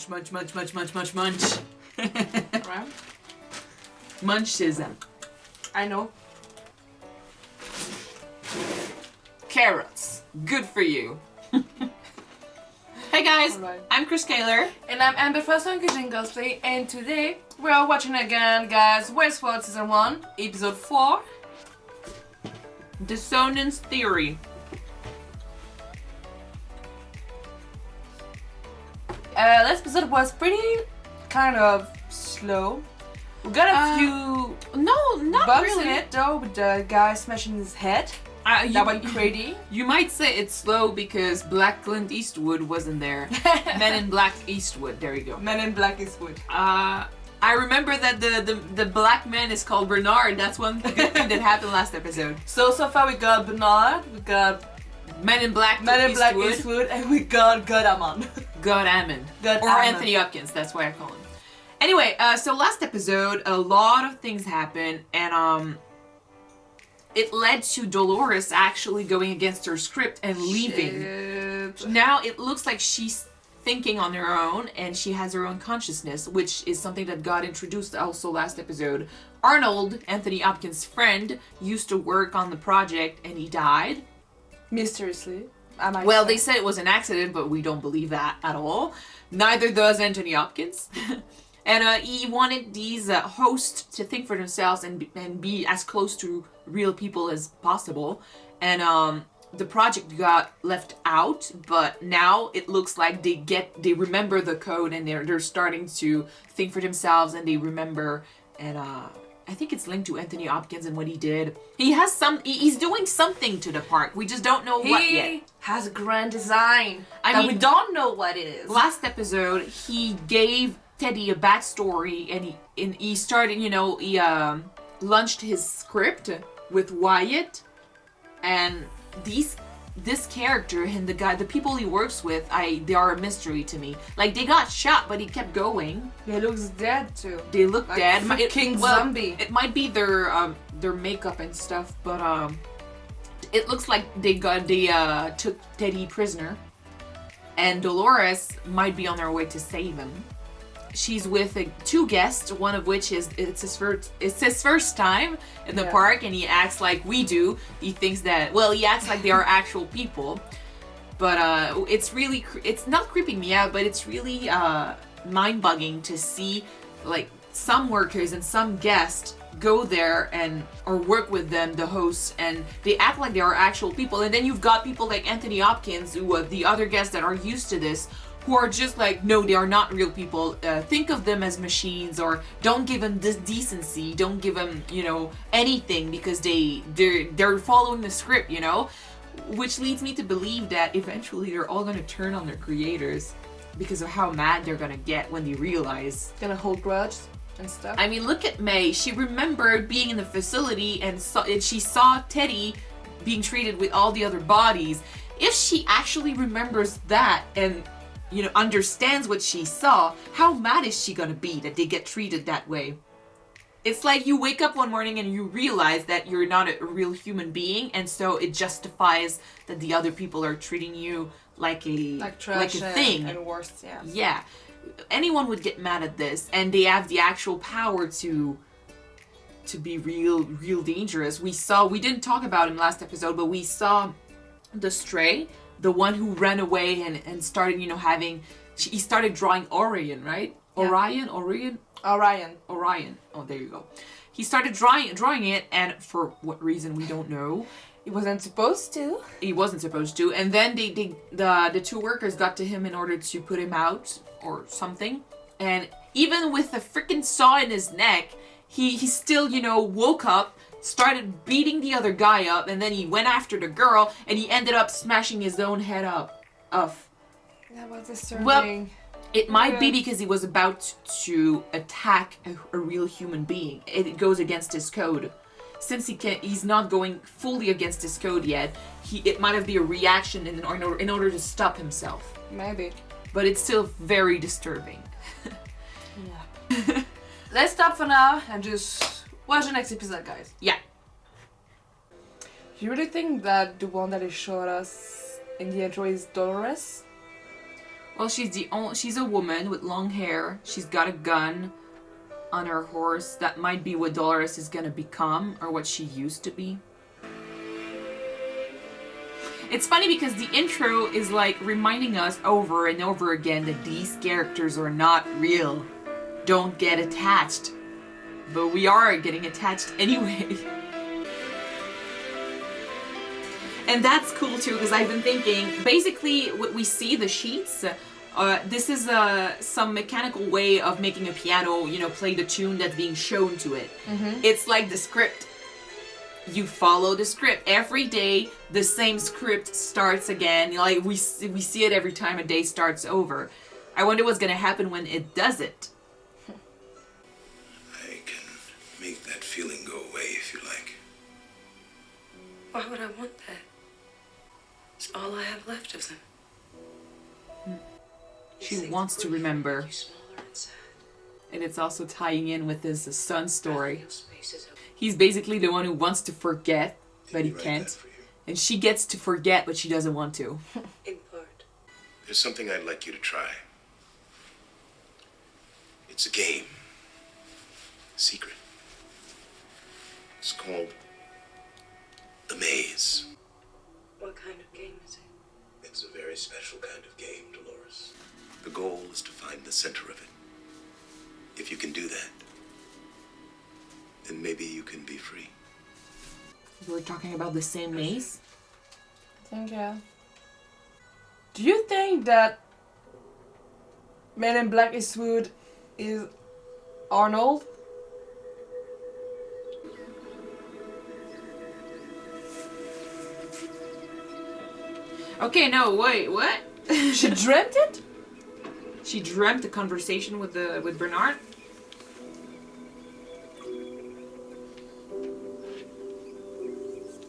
Munch, munch, munch, munch, munch, munch, munch. Right? Munchism. I know. Carrots. Good for you. Hey guys, Alright. I'm Chris Kaler. And I'm Amber from Kitchen Ghostly, and today we are watching again, guys, Westworld Season 1, Episode 4. Dissonance Theory. Last episode was pretty kind of slow. We got a few No, not bumps really. in it though, with the guy smashing his head. That went crazy. You might say it's slow because Black Clint Eastwood wasn't there. Men in Black Eastwood. There you go. Men in Black Eastwood. I remember that the black man is called Bernard. That's one good thing that happened last episode. So far we got Bernard, we got Men in Black Black Eastwood, and we got God Ammon. God Ammon. God Or Ammon. Anthony Hopkins, that's why I call him. Anyway, so last episode, a lot of things happened, and it led to Dolores actually going against her script and leaving. Shit. Now it looks like she's thinking on her own, and she has her own consciousness, which is something that got introduced also last episode. Arnold, Anthony Hopkins' friend, used to work on the project, and he died. Mysteriously. Well, they said it was an accident, but we don't believe that at all. Neither does Anthony Hopkins. And he wanted these hosts to think for themselves and be as close to real people as possible. And the project got left out, but now it looks like they remember the code, and they're starting to think for themselves, and they remember. And I think it's linked to Anthony Hopkins and what he did. He's doing something to the park. We just don't know what yet. He has a grand design. I that mean, we don't know what it is. Last episode, he gave Teddy a backstory, and he started, he launched his script with Wyatt, and this character and the people he works with, they are a mystery to me. Like, they got shot, but he kept going. He looks dead too. They look Like dead. freaking zombie. It might be their makeup and stuff, but it looks like they took Teddy prisoner, and Dolores might be on their way to save him. She's with two guests, one of which is his first time in the park, and he acts like we do. He thinks that, he acts like they are actual people, but it's not creeping me out, but it's really mind-bugging to see like some workers and some guests go there or work with them, the hosts, and they act like they are actual people. And then you've got people like Anthony Hopkins, who are the other guests that are used to this, who are just like, no, they are not real people. Think of them as machines, or don't give them this decency. Don't give them, anything, because they're following the script, which leads me to believe that eventually they're all gonna turn on their creators because of how mad they're gonna get when they realize. Gonna hold grudge and stuff. I mean, look at May. She remembered being in the facility and she saw Teddy being treated with all the other bodies. If she actually remembers that and understands what she saw, how mad is she gonna be that they get treated that way? It's like you wake up one morning and you realize that you're not a real human being, and so it justifies that the other people are treating you like a thing. And worse, yeah. Yeah. Anyone would get mad at this, and they have the actual power to be real dangerous. We didn't talk about him last episode, but we saw the Stray, the one who ran away and started, he started drawing Orion, right? Yeah. Orion. Oh, there you go. He started drawing it, and for what reason we don't know. He wasn't supposed to. He wasn't supposed to, and then the two workers got to him in order to put him out or something. And even with a freaking saw in his neck, he still, woke up, started beating the other guy up, and then he went after the girl, and he ended up smashing his own head off. That was disturbing. Well, it might be because he was about to attack a real human being. It goes against his code. Since he's not going fully against his code yet, it might have been a reaction in order to stop himself. Maybe. But it's still very disturbing. Yeah. Let's stop for now and just watch the next episode, guys. Yeah. You really think that the one that they showed us in the intro is Dolores? Well, she's a woman with long hair. She's got a gun on her horse. That might be what Dolores is gonna become, or what she used to be. It's funny because the intro is like reminding us over and over again that these characters are not real. Don't get attached. But we are getting attached anyway. And that's cool too, because I've been thinking, basically what we see, the sheets, this is some mechanical way of making a piano, you know, play the tune that's being shown to it. Mm-hmm. It's like the script. You follow the script. Every day, the same script starts again. Like, we see it every time a day starts over. I wonder what's going to happen when it does it. I can make that feeling go away if you like. Why would I want that? It's all I have left of them. She wants to remember. And it's also tying in with his son story. He's basically the one who wants to forget, but he can't. And she gets to forget, but she doesn't want to. In part. There's something I'd like you to try. It's a game. Secret. It's called The Maze. What kind of game is it? It's a very special kind of game, Dolores. The goal is to find the center of it. If you can do that, then maybe you can be free. We're talking about the same maze? I think, yeah. Do you think that Man in Black Eastwood is Arnold? Okay, no, wait, what? She dreamt it? She dreamt a conversation with Bernard?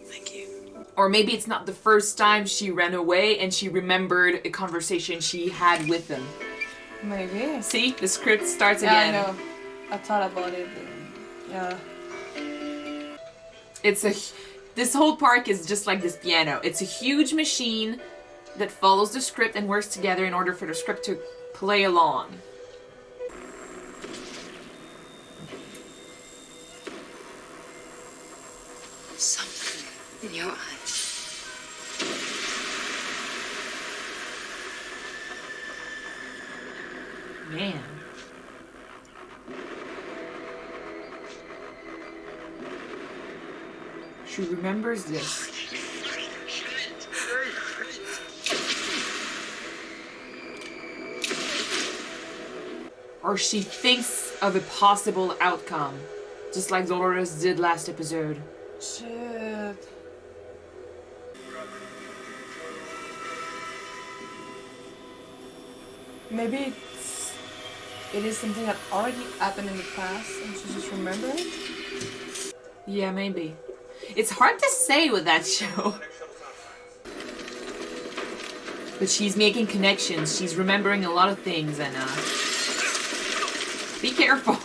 Thank you. Or maybe it's not the first time she ran away and she remembered a conversation she had with him. Maybe. See? The script starts Yeah, again. I know. I thought about it. Yeah. This whole park is just like this piano. It's a huge machine that follows the script and works together in order for the script to play along. Something in your eyes. Man. She remembers this. Or she thinks of a possible outcome, just like Dolores did last episode. Shit. Maybe it is something that already happened in the past and she just remembered it? Yeah, maybe. It's hard to say with that show. But she's making connections. She's remembering a lot of things and be careful.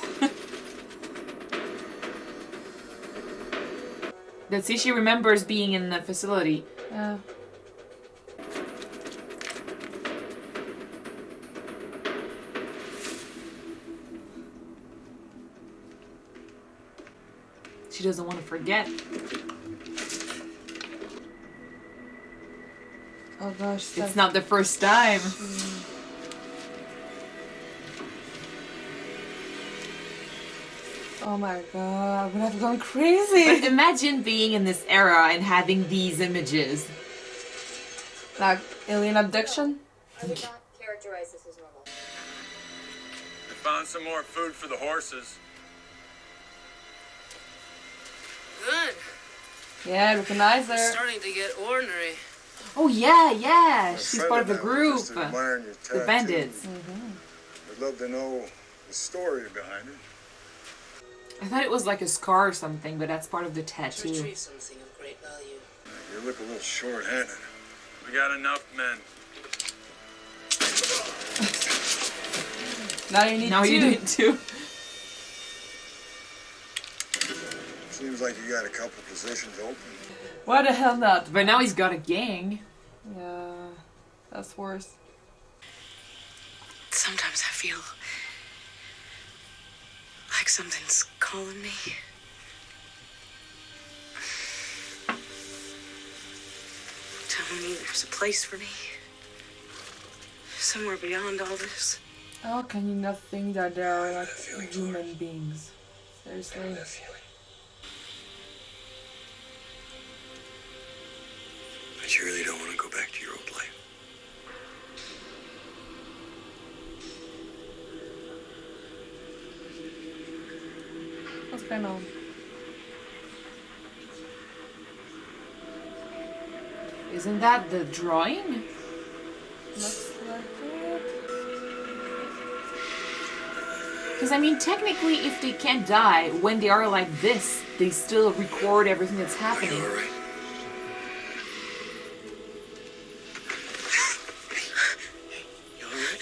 But see, she remembers being in the facility. Yeah. She doesn't want to forget. Oh gosh. It's not the first time. Oh my god, I would have gone crazy. But imagine being in this era and having these images. Like alien abduction? I would not characterize this as normal. I found some more food for the horses. Good. Yeah, I recognize her. Starting to get ordinary. Oh yeah. She's part of the group. Just admiring your The tattoo. bandits. I'd love to know the story behind it. I thought it was like a scar or something, but that's part of the To tattoo. retrieve something of great value. You look a little short-handed. We got enough men. Now you need Now two. you do it too. Seems like you got a couple positions open. Why the hell not? But now he's got a gang. Yeah, that's worse. Sometimes I feel like something's calling me. Telling me there's a place for me. Somewhere beyond all this. How can you not think that they are like feeling, human beings? Seriously. That feeling. But you really don't want to go back to your old life. What's going on? Isn't that the drawing? Looks like it. Because I mean, technically, if they can't die when they are like this, they still record everything that's Are happening. you all right? You all right?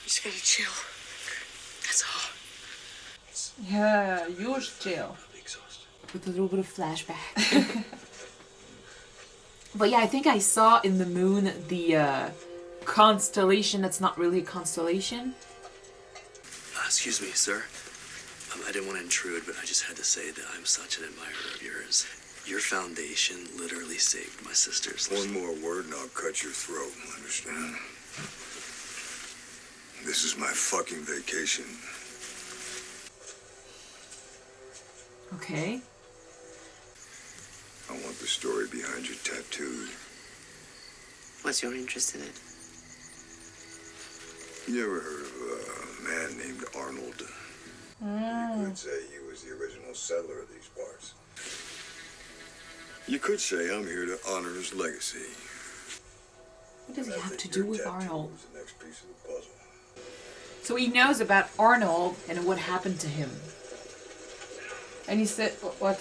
Just gotta chill. That's all. Yeah, huge chill. Probably exhausted. With a little bit of flashback. But yeah, I think I saw in the moon the constellation that's not really a constellation. Excuse me, sir. I didn't want to intrude, but I just had to say that I'm such an admirer of yours. Your foundation literally saved my sister's life. One more word and I'll cut your throat, understand? This is my fucking vacation. Okay. I want the story behind your tattoo. What's your interest in it? You ever heard of a man named Arnold? You could say he was the original settler of these parts. You could say I'm here to honor his legacy. What does he I have think to do your with tattoo Arnold? is the next piece of the puzzle. So he knows about Arnold and what happened to him. And he said, what?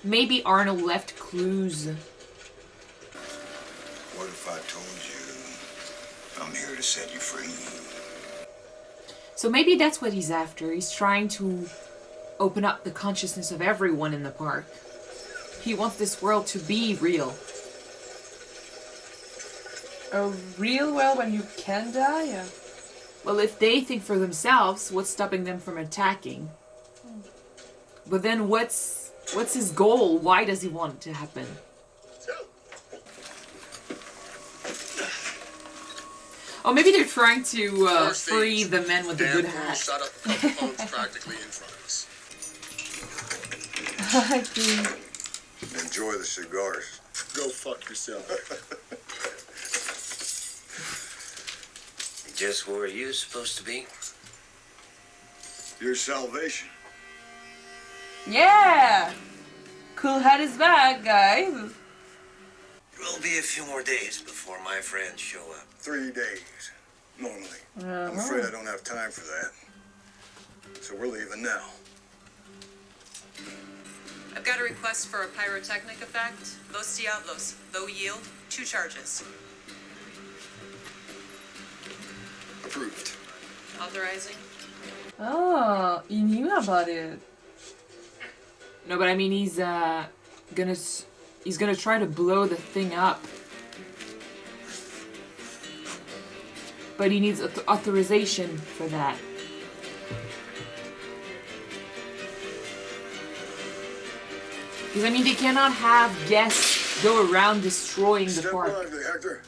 Maybe Arnold left clues. What if I told you I'm here to set you free? So maybe that's what he's after. He's trying to open up the consciousness of everyone in the park. He wants this world to be real. A real world when you can die? Yeah. Well, if they think for themselves, what's stopping them from attacking? But then what's his goal? Why does he want it to happen? Oh, maybe they're trying to free the men with the good hat. Shot up a couple phones practically in front of us. I think. Enjoy the cigars. Go fuck yourself. Just where you supposed to be? Your salvation. Yeah! Cool hat is back, guys. It will be a few more days before my friends show up. 3 days, normally. I'm afraid I don't have time for that. So we're leaving now. I've got a request for a pyrotechnic effect. Los Diablos. Low yield. 2 charges. Approved. Authorizing. Oh, he knew about it. No, but I mean he's gonna try to blow the thing up. But he needs authorization for that. Because I mean they cannot have guests go around destroying the Step park. lively, Hector.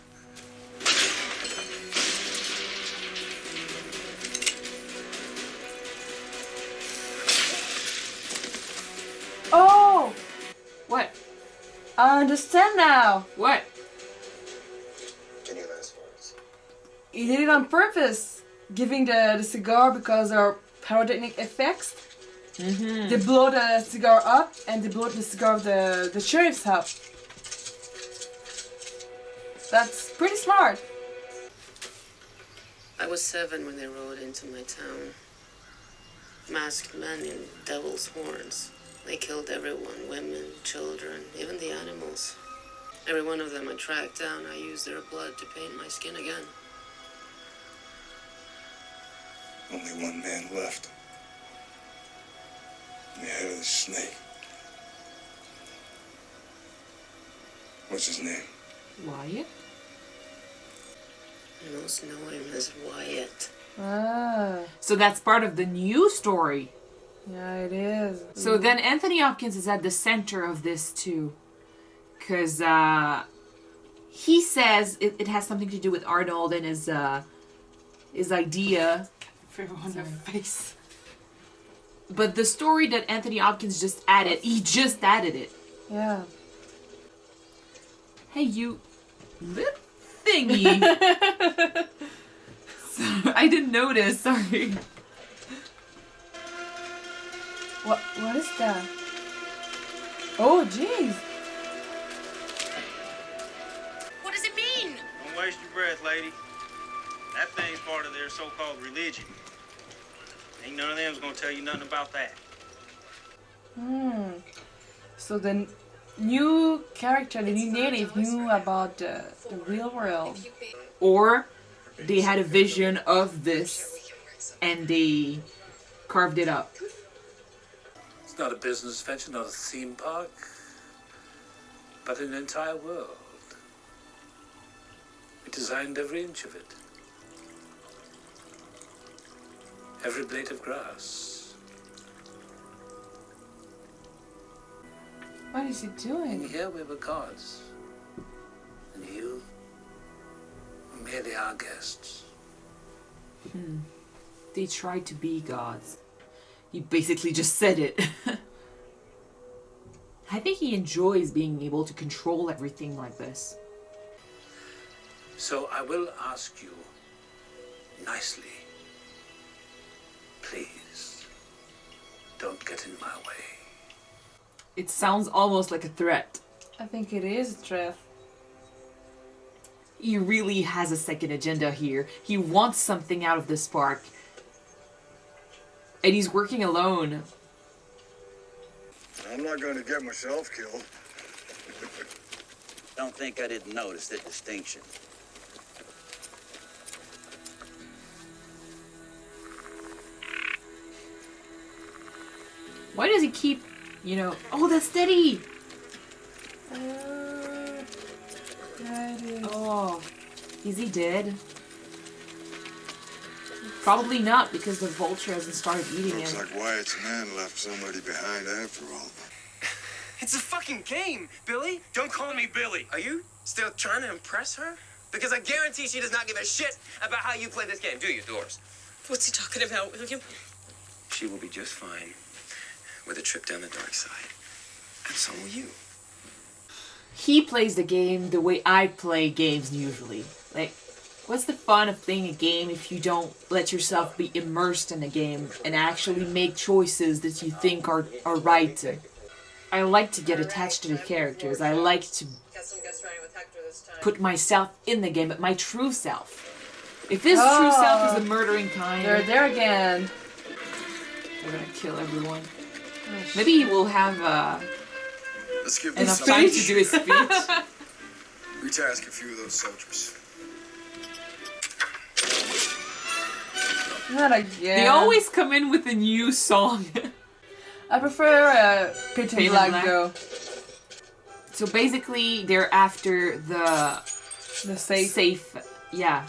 Oh! What? I understand now. What? Can you ask for us? He did it on purpose. Giving the cigar because there are pyrotechnic effects. They blow the cigar up and they blow the cigar of the sheriff's up. That's pretty smart. I was 7 when they rode into my town. Masked men in devil's horns. They killed everyone, women, children, even the animals. Every one of them I tracked down, I used their blood to paint my skin again. Only one man left. The head of the snake. What's his name? Wyatt? Most know him as Wyatt. Ah, So that's part of the new story. yeah, it is. So then Anthony Hopkins is at the center of this too. Because he says it has something to do with Arnold and his idea. Everyone their face. But the story that Anthony Hopkins just added, he just added it. Yeah. Hey, you lip thingy. I didn't notice, sorry. What is that? Oh, jeez. What does it mean? Don't waste your breath, lady. That thing's part of their so-called religion. Ain't none of them's gonna tell you nothing about that. So the new character, the new native, knew about the real world. Or they had a vision of this and they carved it up. It's not a business venture, not a theme park, but an entire world. We designed every inch of it. Every blade of grass. What is he And doing? here we were gods. And you were merely our guests. They tried to be gods. He basically just said it. I think he enjoys being able to control everything like this. So I will ask you nicely. Please, don't get in my way. It sounds almost like a threat. I think it is a threat. He really has a second agenda here. He wants something out of this park. And he's working alone. I'm not going to get myself killed. Don't think I didn't notice the distinction. Why does he keep, oh, that's Teddy! Yeah, it is. Oh, is he dead? Probably not, because the vulture hasn't started eating Looks him. like Wyatt's man left somebody behind after all. It's a fucking game, Billy. Don't call me Billy. Are you still trying to impress her? Because I guarantee she does not give a shit about how you play this game, do you, Dolores? What's he talking about, William? She will be just fine with a trip down the dark side. And so will you. He plays the game the way I play games usually. Like, what's the fun of playing a game if you don't let yourself be immersed in the game and actually make choices that you think are right? I like to get attached to the characters. I like to put myself in the game, but my true self. If his true self is the murdering kind... They're there again. They're gonna kill everyone. Maybe he will have Let's give enough this time to do his speech. Retask a few of those soldiers. Not again. They always come in with a new song. I prefer Painted Black though. So basically, they're after the safe. Yeah.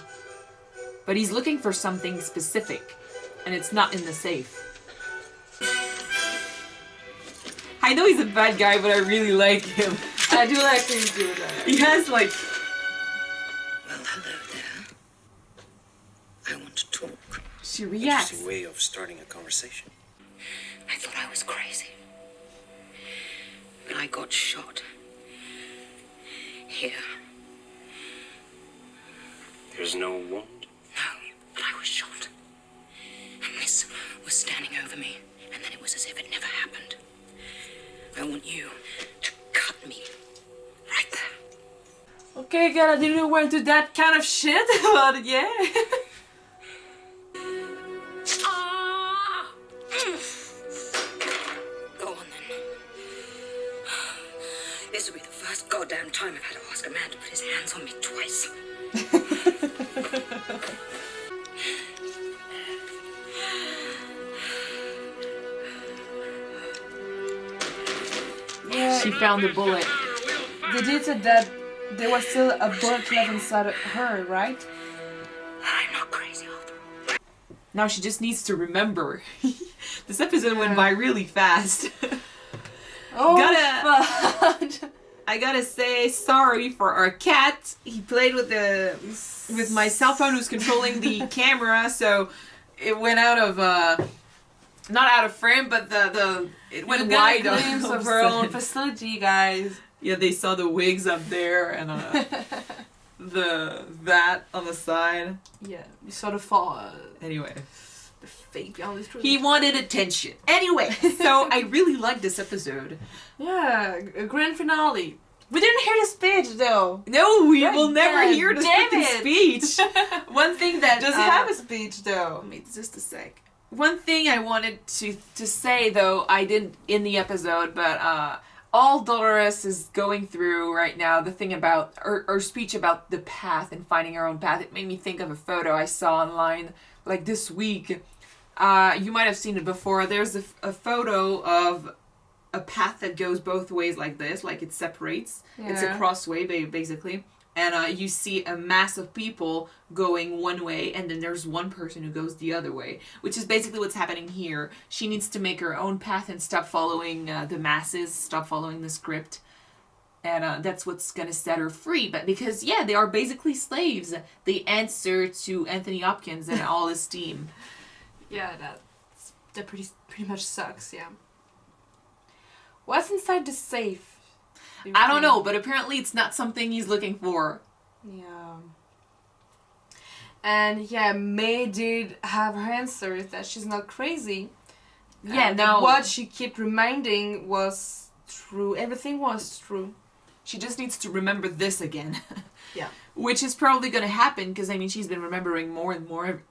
But he's looking for something specific, and it's not in the safe. I know he's a bad guy, but I really like him. I do like him too. He has like... Well, hello there. I want to talk. She reacts. Interesting way of starting a conversation. I thought I was crazy. But I got shot. Here. There's no wound? No, but I was shot. And this was standing over me, and then it was as if it never happened. I want you to cut me. Right there. Okay, God, I didn't went to that kind of shit, but yeah. Go on then. This will be the first goddamn time I've had to ask a man to put his hands on me twice. Yeah. She found the bullet. They did say that there was still a bullet left inside of her, right? Now she just needs to remember. This episode went by really fast. I gotta say sorry for our cat. He played with my cell phone, who's controlling the camera, so it went out of not out of frame, but it went wide. A glimpse of her own facility, guys. Yeah, they saw the wigs up there and that on the side. Yeah, you saw the fall. Anyway. The fake behind the truth. He wanted attention. Anyway, so I really liked this episode. Yeah, a grand finale. We didn't hear the speech though. No, we will never hear the speech. One thing that does have a speech though. Wait, just a sec. One thing I wanted to say though, I didn't in the episode, but all Dolores is going through right now, the thing about her speech about the path and finding her own path, it made me think of a photo I saw online like this week. You might have seen it before. There's a photo of a path that goes both ways like this, like it separates. Yeah. It's a crossway, basically. And you see a mass of people going one way, and then there's one person who goes the other way, which is basically what's happening here. She needs to make her own path and stop following the masses, stop following the script. And that's what's going to set her free. But because, yeah, they are basically slaves. They answer to Anthony Hopkins and all his team. Yeah, that pretty much sucks, yeah. What's inside the safe? I don't know, but apparently it's not something he's looking for. Yeah. And yeah, May did have her answers that she's not crazy. Yeah, now what she kept reminding was true. Everything was true. She just needs to remember this again. Yeah. Which is probably going to happen because, I mean, she's been remembering more and more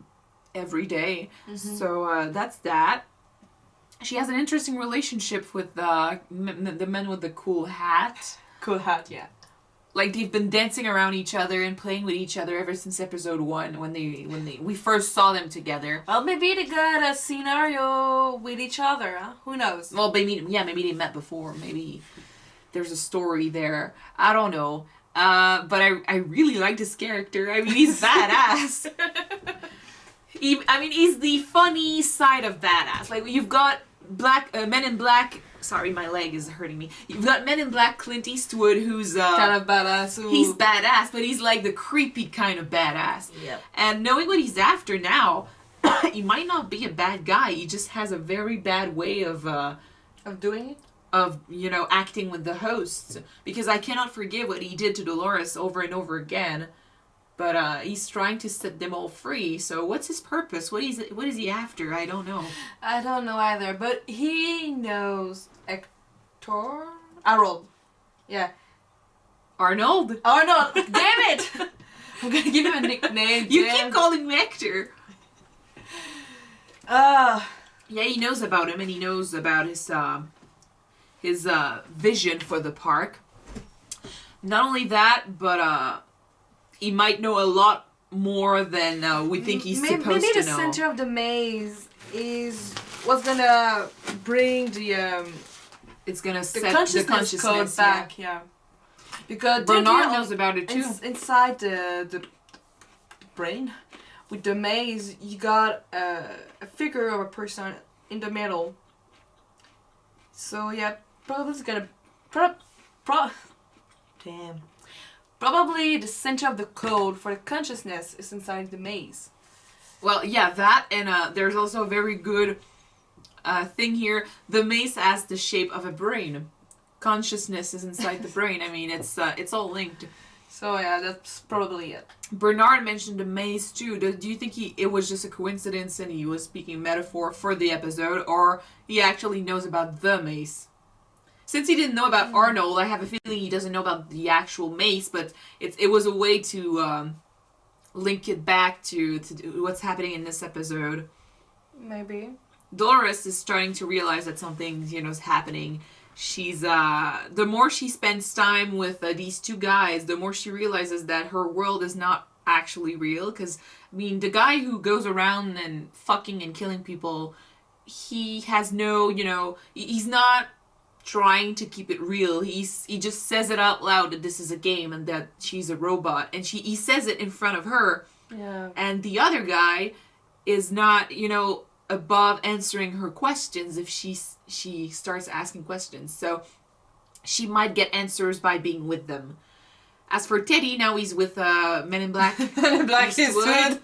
every day. Mm-hmm. So that's that. She has an interesting relationship with the men with the cool hat. Cool hat, yeah. Like, they've been dancing around each other and playing with each other ever since episode 1 when we first saw them together. Well, maybe they got a scenario with each other, huh? Who knows? Well, maybe they met before. Maybe there's a story there. I don't know. But I really like this character. I mean, he's badass. He's the funny side of badass. Like, you've got Men in Black. Sorry, my leg is hurting me. You've got Men in Black Clint Eastwood, who's kind of badass. Ooh. He's badass, but he's like the creepy kind of badass. Yep. And knowing what he's after now, he might not be a bad guy. He just has a very bad way of doing it. Of, acting with the hosts. Because I cannot forgive what he did to Dolores over and over again. But he's trying to set them all free. So what's his purpose? What is he after? I don't know. I don't know either. But he knows Arnold. Yeah. Arnold? Arnold! Damn it! I'm gonna give him a nickname. You keep calling him Hector. Yeah, he knows about him, and he knows about his vision for the park. Not only that, but he might know a lot more than we think he's supposed to know. Maybe the center of the maze is what's gonna bring the it's gonna set the consciousness code back. Yeah. Because Bernard knows about it too. Inside the brain, with the maze, you got a figure of a person in the middle. So yeah, probably it's gonna Probably the center of the code for the consciousness is inside the maze. Well, yeah, that, and there's also a very good thing here. The maze has the shape of a brain. Consciousness is inside the brain. I mean, it's all linked. So yeah, that's probably it. Bernard mentioned the maze too. Do you think it was just a coincidence and he was speaking metaphor for the episode, or he actually knows about the maze? Since he didn't know about Arnold, I have a feeling he doesn't know about the actual mace, but it was a way to link it back to what's happening in this episode. Maybe. Dolores is starting to realize that something, is happening. She's, the more she spends time with these two guys, the more she realizes that her world is not actually real. Because, the guy who goes around and fucking and killing people, he has no, he's not trying to keep it real. He just says it out loud that this is a game and that she's a robot, and he says it in front of her. Yeah. And the other guy is not, you know, above answering her questions if she starts asking questions. So she might get answers by being with them. As for Teddy, now he's with Men in Black. Men in Black Eastwood.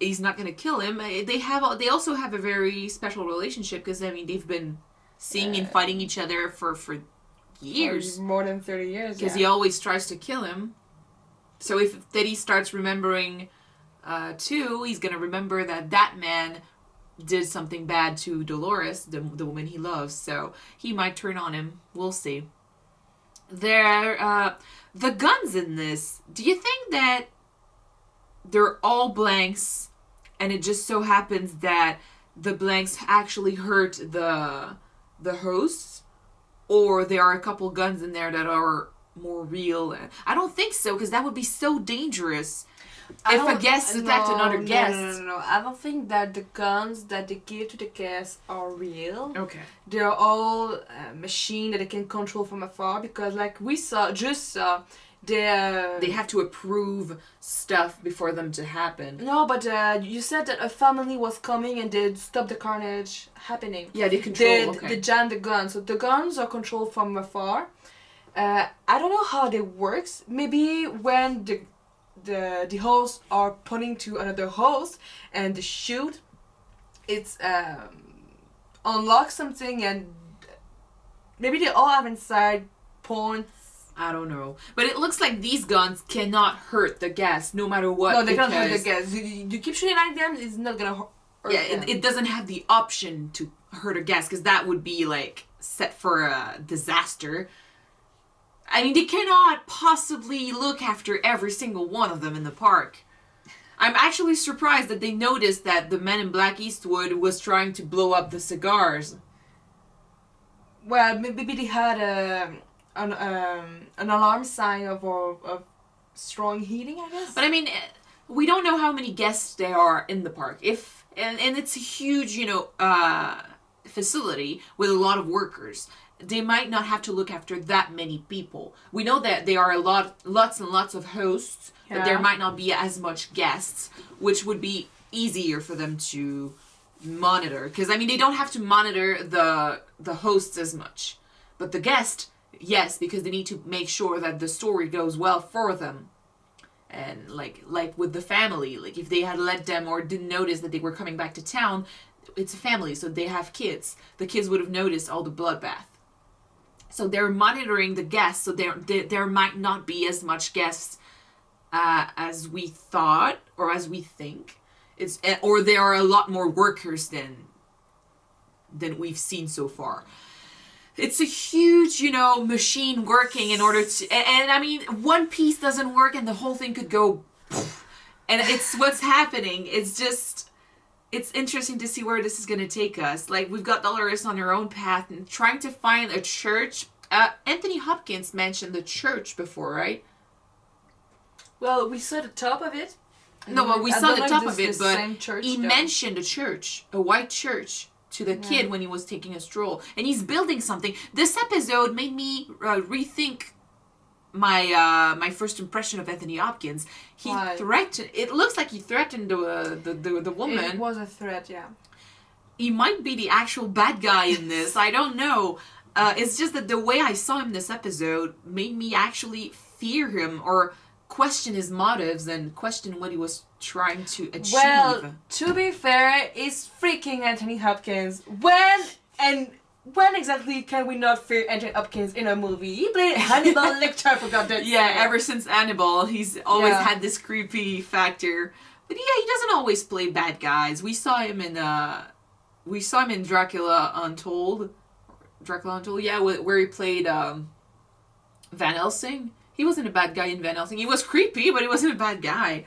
He's not gonna kill him. They also have a very special relationship because I mean they've been seeing and fighting each other for years, For more than 30 years. Because he always tries to kill him. So if Teddy starts remembering too, he's gonna remember that man did something bad to Dolores, the woman he loves. So he might turn on him. We'll see. The guns in this. Do you think that they're all blanks, and it just so happens that the blanks actually hurt the hosts, or there are a couple guns in there that are more real? I don't think so, because that would be so dangerous. If a guest attacked another guest. No. I don't think that the guns that they give to the guests are real. Okay. They're all machine that they can control from afar, because like we saw, they have to approve stuff before them to happen. No, but you said that a family was coming and they'd stop the carnage happening. Yeah, they control. They jam the guns, so the guns are controlled from afar. I don't know how they works. Maybe when the hosts are pointing to another host and they shoot, it's unlock something, and maybe they all have inside points. I don't know. But it looks like these guns cannot hurt the guests no matter what. No, they can't hurt the guests. You keep shooting at them, it's not gonna hurt them. It doesn't have the option to hurt a guest, because that would be like set for a disaster. I mean, they cannot possibly look after every single one of them in the park. I'm actually surprised that they noticed that the Men in Black Eastwood was trying to blow up the cigars. Well, maybe they had an alarm sign of strong heating, I guess. But I mean, we don't know how many guests there are in the park. And it's a huge, facility with a lot of workers. They might not have to look after that many people. We know that there are lots and lots of hosts, but there might not be as much guests, which would be easier for them to monitor. Because, I mean, they don't have to monitor the hosts as much. But the guest, yes, because they need to make sure that the story goes well for them. And, like with the family, like, if they had let them or didn't notice that they were coming back to town, it's a family, so they have kids. The kids would have noticed all the bloodbath. So they're monitoring the guests, so there might not be as much guests as we thought or as we think. Or there are a lot more workers than we've seen so far. It's a huge, machine working in order to... And I mean, one piece doesn't work and the whole thing could go... And it's what's happening. It's just... It's interesting to see where this is going to take us. Like, we've got Dolores on her own path and trying to find a church. Anthony Hopkins mentioned the church before, right? Well, we saw the top of it. No, well, we saw the top of it, but he though. mentioned a church, a white church, to the kid when he was taking a stroll. And he's building something. This episode made me rethink my first impression of Anthony Hopkins. He threatened. It looks like he threatened the woman. It was a threat, yeah. He might be the actual bad guy in this. I don't know. It's just that the way I saw him this episode made me actually fear him or question his motives and question what he was trying to achieve. Well, to be fair, it's freaking Anthony Hopkins. When exactly can we not fear Anthony Hopkins in a movie? He played Hannibal Lecter, for God's sake. Yeah, ever since Hannibal, he's always had this creepy factor. But yeah, he doesn't always play bad guys. We saw him in Dracula Untold. Yeah, where he played Van Helsing. He wasn't a bad guy in Van Helsing. He was creepy, but he wasn't a bad guy.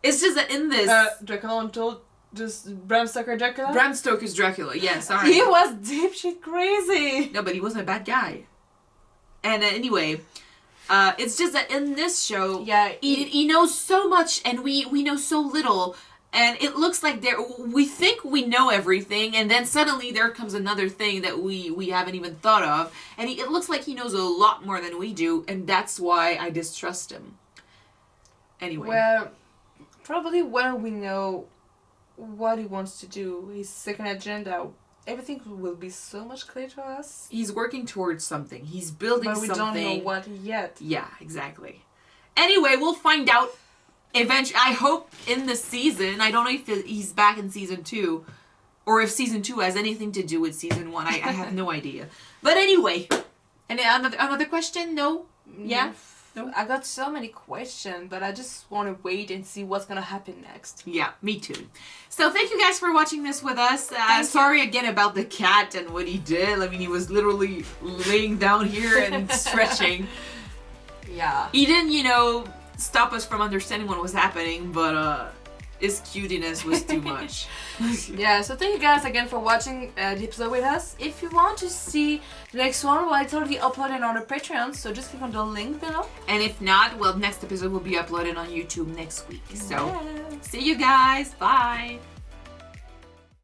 It's just that in this... Dracula Untold... Just Bram Stoker Dracula? Bram Stoker's Dracula, yeah, sorry. He was dipshit crazy. No, but he wasn't a bad guy. And anyway, it's just that in this show, he knows so much and we know so little. And it looks like we think we know everything, and then suddenly there comes another thing that we haven't even thought of. And it looks like he knows a lot more than we do, and that's why I distrust him. Anyway. Well, probably when we know what he wants to do, his second agenda, everything will be so much clearer to us. He's working towards something. He's building something. But we don't know what yet. Yeah, exactly. Anyway, we'll find out eventually. I hope in the season. I don't know if he's back in season 2. Or if season 2 has anything to do with season 1. I have no idea. But anyway. And another question? No? Yeah? No? I got so many questions, but I just want to wait and see what's going to happen next. Yeah, me too. So thank you guys for watching this with us. Sorry again about the cat and what he did. I mean, he was literally laying down here and stretching. Yeah. He didn't, you know, stop us from understanding what was happening, but his cuteness was too much. Yeah, so thank you guys again for watching the episode with us. If you want to see the next one, well, it's already uploaded on our Patreon, so just click on the link below. And if not, well, next episode will be uploaded on YouTube next week. So, see you guys. Bye.